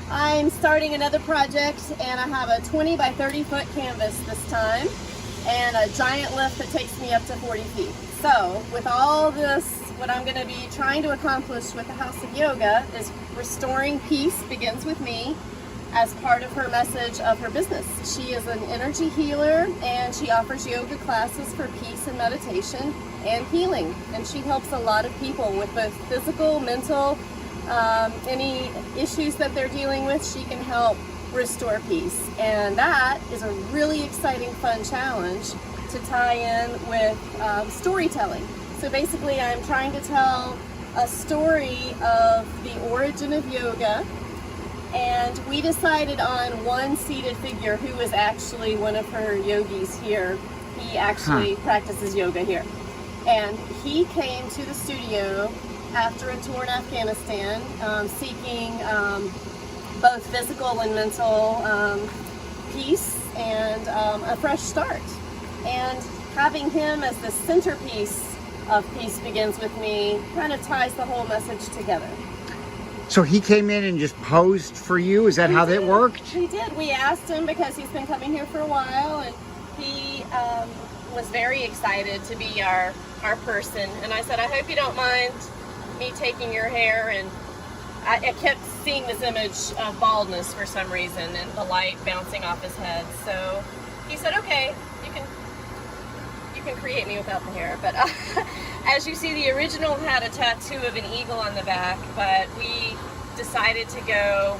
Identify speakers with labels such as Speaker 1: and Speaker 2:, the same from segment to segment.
Speaker 1: I'm starting another project, and I have a 20 by 30 foot canvas this time, and a giant lift that takes me up to 40 feet. So with all this, what I'm going to be trying to accomplish with the House of Yoga is restoring peace begins with me, as part of her message of her business. She is an energy healer, and she offers yoga classes for peace and meditation and healing, and she helps a lot of people with both physical, mental, any issues that they're dealing with. She can help restore peace, and that is a really exciting, fun challenge to tie in with storytelling. So basically I'm trying to tell a story of the origin of yoga, and we decided on one seated figure who was actually one of her yogis here. He actually practices yoga here, and he came to the studio after a tour in Afghanistan, seeking both physical and mental peace and a fresh start. And having him as the centerpiece of Peace Begins With Me kind of ties the whole message together.
Speaker 2: So he came in and just posed for you? Is that how that worked?
Speaker 1: He did. We asked him because he's been coming here for a while, and he was very excited to be our person. And I said, I hope you don't mind me taking your hair. And I kept seeing this image of baldness for some reason and the light bouncing off his head. So he said, okay, you can create me without the hair. But as you see, the original had a tattoo of an eagle on the back, but we decided to go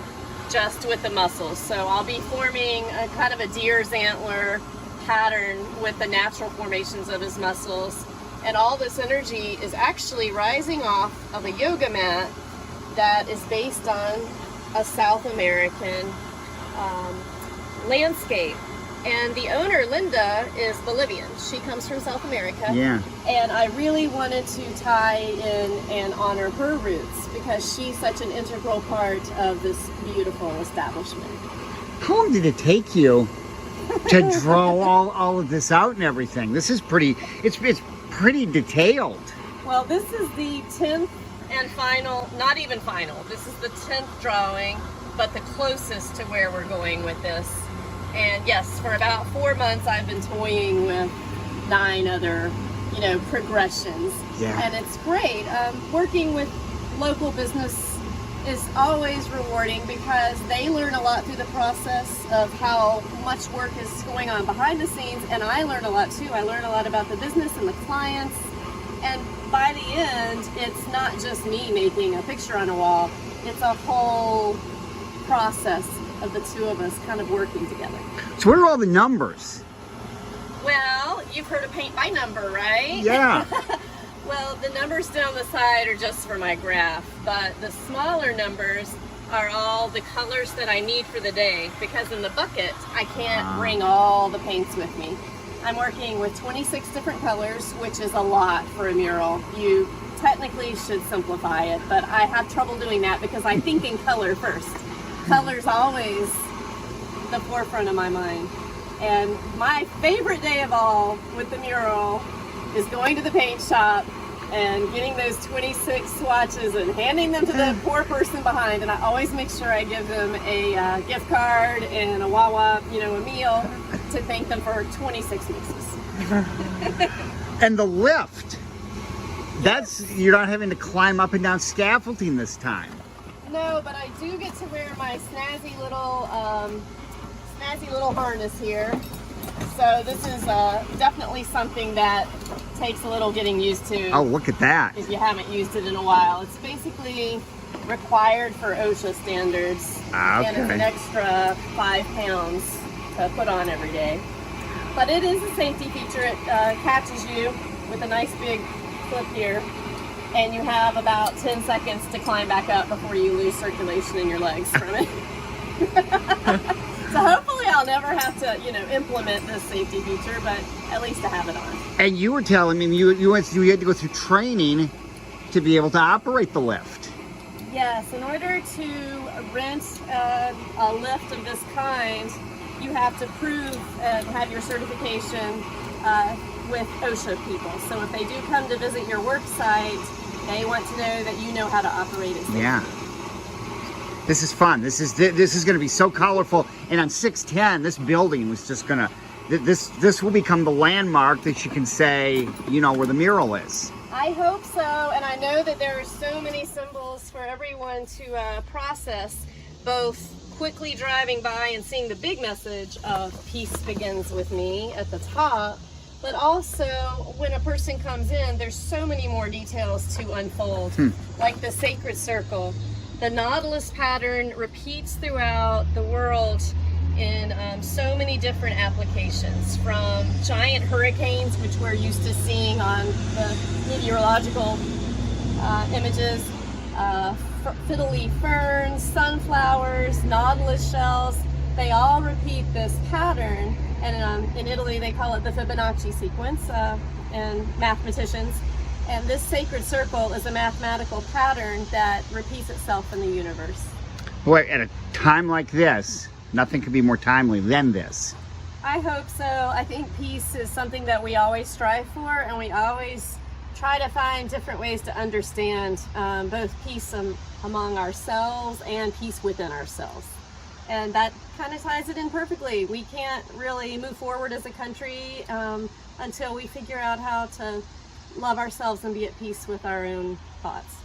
Speaker 1: just with the muscles. So I'll be forming a kind of a deer's antler pattern with the natural formations of his muscles. And all this energy is actually rising off of a yoga mat that is based on a South American landscape. And the owner, Linda, is Bolivian. She comes from South America.
Speaker 2: Yeah.
Speaker 1: And I really wanted to tie in and honor her roots because she's such an integral part of this beautiful establishment.
Speaker 2: How long did it take you to draw all of this out and everything? This is pretty, it's pretty detailed.
Speaker 1: Well, this is the 10th and final, not even final, this is the 10th drawing, but the closest to where we're going with this. And yes, for about 4 months I've been toying with 9 other, progressions.
Speaker 2: Yeah.
Speaker 1: And it's great. Working with local business is always rewarding because they learn a lot through the process of how much work is going on behind the scenes, and I learn a lot too. I learn a lot about the business and the clients, and by the end, it's not just me making a picture on a wall, it's a whole process of the two of us kind of working together.
Speaker 2: So what are all the numbers?
Speaker 1: Well, you've heard of paint by number, right?
Speaker 2: Yeah.
Speaker 1: Well, the numbers down the side are just for my graph, but the smaller numbers are all the colors that I need for the day, because in the bucket, I can't bring all the paints with me. I'm working with 26 different colors, which is a lot for a mural. You technically should simplify it, but I have trouble doing that because I think in color first. Color's always the forefront of my mind. And my favorite day of all with the mural is going to the paint shop and getting those 26 swatches and handing them to the poor person behind. And I always make sure I give them a gift card and a Wawa, a meal to thank them for 26 mixes.
Speaker 2: And the lift, you're not having to climb up and down scaffolding this time.
Speaker 1: No, but I do get to wear my snazzy little harness here. So this is definitely something that takes a little getting used to.
Speaker 2: Oh, look at that.
Speaker 1: If you haven't used it in a while. It's basically required for OSHA standards.
Speaker 2: Okay.
Speaker 1: And it's an extra 5 pounds to put on every day. But it is a safety feature. It catches you with a nice big clip here. And you have about 10 seconds to climb back up before you lose circulation in your legs from it. So hopefully I'll never have to, implement this safety feature, but at least I have it on.
Speaker 2: And you were telling me you had to go through training to be able to operate the lift.
Speaker 1: Yes, in order to rent a lift of this kind, you have to prove and have your certification with OSHA people. So if they do come to visit your work site, they want to know that you know how to operate it safely.
Speaker 2: Yeah. This is fun. This is going to be so colorful. And on 610, this building was just going to, this will become the landmark that you can say, you know, where the mural is.
Speaker 1: I hope so, and I know that there are so many symbols for everyone to process, both quickly driving by and seeing the big message of peace begins with me at the top, but also when a person comes in, there's so many more details to unfold, like the sacred circle. The nautilus pattern repeats throughout the world in so many different applications, from giant hurricanes, which we're used to seeing on the meteorological images, fiddly ferns, sunflowers, nautilus shells. They all repeat this pattern, and in Italy they call it the Fibonacci sequence, and mathematicians. And this sacred circle is a mathematical pattern that repeats itself in the universe.
Speaker 2: Boy, at a time like this, nothing could be more timely than this.
Speaker 1: I hope so. I think peace is something that we always strive for, and we always try to find different ways to understand both peace among ourselves and peace within ourselves. And that kind of ties it in perfectly. We can't really move forward as a country until we figure out how to love ourselves and be at peace with our own thoughts.